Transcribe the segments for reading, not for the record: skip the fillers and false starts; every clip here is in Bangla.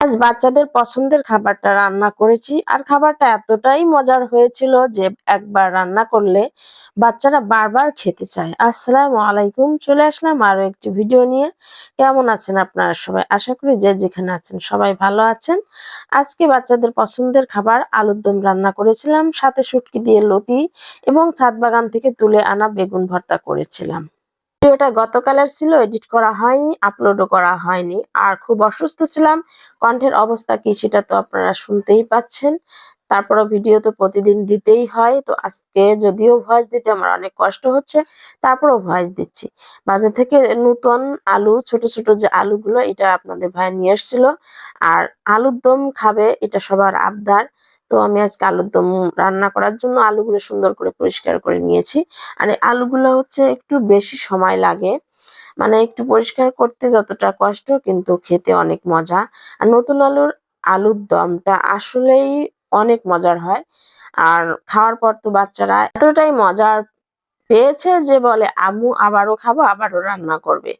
আজ বাচ্চাদের পছন্দের খাবারটা রান্না করেছি আর খাবারটা এতটাই মজার হয়েছিল যে একবার রান্না করলে বাচ্চারা বারবার খেতে চায়। আসসালামু আলাইকুম, চলে আসলাম আরো একটি ভিডিও নিয়ে। কেমন আছেন আপনারা সবাই? আশা করি যে যেখানে আছেন সবাই ভালো আছেন। আজকে বাচ্চাদের পছন্দের খাবার আলুর দম রান্না করেছিলাম, সাথে শুটকি দিয়ে লতি এবং ছাদ বাগান থেকে তুলে আনা বেগুন ভর্তা করেছিলাম। ভিডিওটা গতকালের ছিল, এডিট করা হয়নি, আপলোডও করা হয়নি। আর খুব অসুস্থ ছিলাম, কণ্ঠের অবস্থা কি সেটা তো আপনারা শুনতেই পাচ্ছেন। তারপরে ভিডিও তো প্রতিদিন দিতেই হয়, তো আজকে যদিও ভয়েস দিতে আমার অনেক কষ্ট হচ্ছে, তারপরেও ভয়েস দিচ্ছি। বাজার থেকে নতুন আলু, ছোট ছোট যে আলুগুলো, এটা আপনাদের ভাই নিয়ে এসেছিল। আর আলুর দম খাবে, এটা সবার আবদার। তো আমি আজকে আলুর দম রান্না করার জন্য আলুগুলো সুন্দর করে পরিষ্কার করে নিয়েছি। আর এই আলুগুলো হচ্ছে একটু বেশি সময় লাগে, মানে একটু পরিষ্কার করতে যতটা কষ্ট, কিন্তু খেতে অনেক মজা। আর নতুন আলুর দমটা আসলেই অনেক মজার হয়। আর খাওয়ার পর তো বাচ্চারা এতটাই মজার পেয়েছে যে বলে আম্মু আবারও খাবো, আবারও রান্না করবে।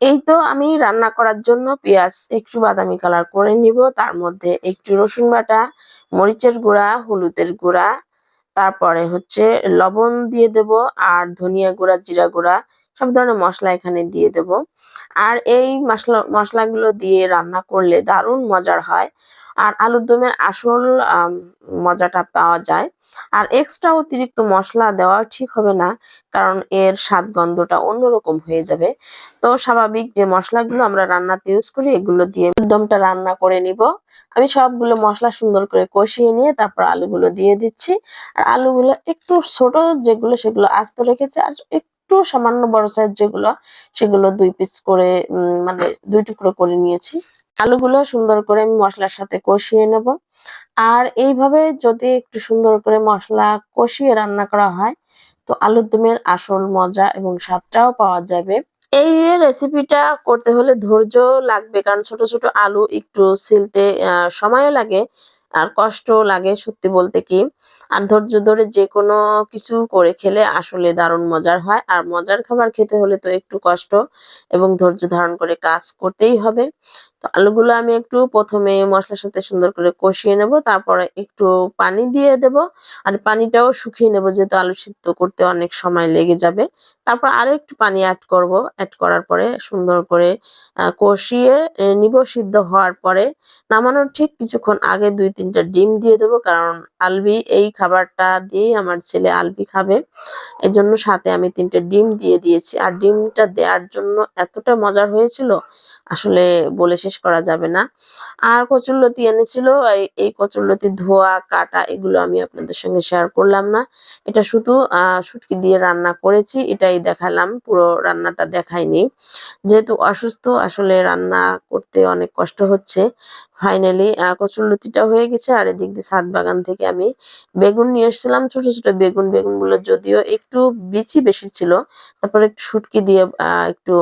এই তো আমি রান্না করার জন্য পেঁয়াজ একটু বাদামি কালার করে নিব, তার মধ্যে একটু রসুন বাটা, মরিচের গুঁড়া, হলুদের গুঁড়া, তারপরে হচ্ছে লবণ দিয়ে দেব, আর ধনিয়া গুঁড়া, জিরা গুঁড়া, সব ধরনের মশলা এখানে দিয়ে দেব। আর এই মশলাগুলো দিয়ে রান্না করলে দারুণ মজার হয়। আর আলুর দমের আসল মজাটা পাওয়া যায়। আর এক্সট্রা অতিরিক্ত মশলা দেওয়া ঠিক হবে না, কারণ এর স্বাদ গন্ধটা অন্যরকম হয়ে যাবে। তো স্বাভাবিক যে মশলাগুলো আমরা রান্নাতে ইউজ করি, এগুলো দিয়ে দমটা রান্না করে নিব। আমি সবগুলো মশলা সুন্দর করে কষিয়ে নিয়ে তারপর আলুগুলো দিয়ে দিচ্ছি। আর আলুগুলো একটু ছোট যেগুলো, সেগুলো আস্ত রেখেছি। আর একটু সামান্য বড় সাইজ যেগুলো, সেগুলো 2 পিস করে মানে 2 টুকরো করে নিয়েছি। আলুগুলো সুন্দর করে আমি মশলার সাথে কষিয়ে নেব। আর এইভাবে যদি একটু সুন্দর করে মশলা কষিয়ে রান্না করা হয়, তো আলুর দমের আসল মজা এবং স্বাদটাও পাওয়া যাবে। এই রেসিপিটা করতে হলে ধৈর্য লাগবে, কারণ ছোট ছোট আলু একটু ছিলতে সময়ও লাগে আর কষ্টও লাগে, সত্যি বলতে কি। আর ধৈর্য ধরে যে কোনো কিছু করে খেলে আসলে দারুণ মজার হয়। আর মজার খাবার খেতে হলে তো একটু কষ্ট এবং ধৈর্য ধারণ করে কাজ করতেই হবে। তো আলুগুলো আমি একটু প্রথমে মশলার সাথে সুন্দর করে কষিয়ে নেব, তারপরে একটু পানি দিয়ে দেব। আর পানিটাও শুকিয়ে নেব, যেহেতু আলু সিদ্ধ করতে অনেক সময় লেগে যাবে। তারপর আরো একটু পানি অ্যাড করব। অ্যাড করার পরে সুন্দর করে কষিয়ে নিব। সিদ্ধ হওয়ার পরে নামানোর ঠিক কিছুক্ষণ আগে 2-3টা ডিম দিয়ে দেবো, কারণ এই খাবারটা দিয়েই আমার ছেলে আলবি খাবে। এজন্য সাথে আমি 3টে ডিম দিয়ে দিয়েছি। আর ডিমটা দেওয়ার জন্য এতটা মজার হয়েছিল, আসলে বলে শেষ করা যাবে না। আর কচুরলতি এনেছিল, এই কচুরলতি ধোয়া কাটা এগুলো আমি আপনাদের সঙ্গে শেয়ার করলাম না। এটা শুধু শুটকি দিয়ে রান্না করেছি, এটাই দেখালাম, পুরো রান্নাটা দেখাইনি। যেহেতু অসুস্থ, আসলে রান্না করতে অনেক কষ্ট হচ্ছে। ফাইনালি কচুরলতিটা হয়ে গেছে। আর এদিক দিয়ে ছাদ বাগান থেকে আমি বেগুন নিয়ে এসেছিলাম, ছোট ছোট বেগুন। বেগুনগুলো যদিও একটু বিচি বেশি ছিল, তারপর একটু শুটকি দিয়ে একটু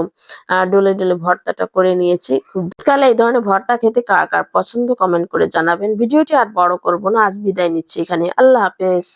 ডলে ডলে ভর্তাটা করে নিয়েছি। শীতকালে এই ধরনের ভর্তা খেতে কার কার পছন্দ কমেন্ট করে জানাবেন। ভিডিওটি আর বড় করব না, আজ বিদায় নিচ্ছি এখানে। আল্লাহ হাফেজ।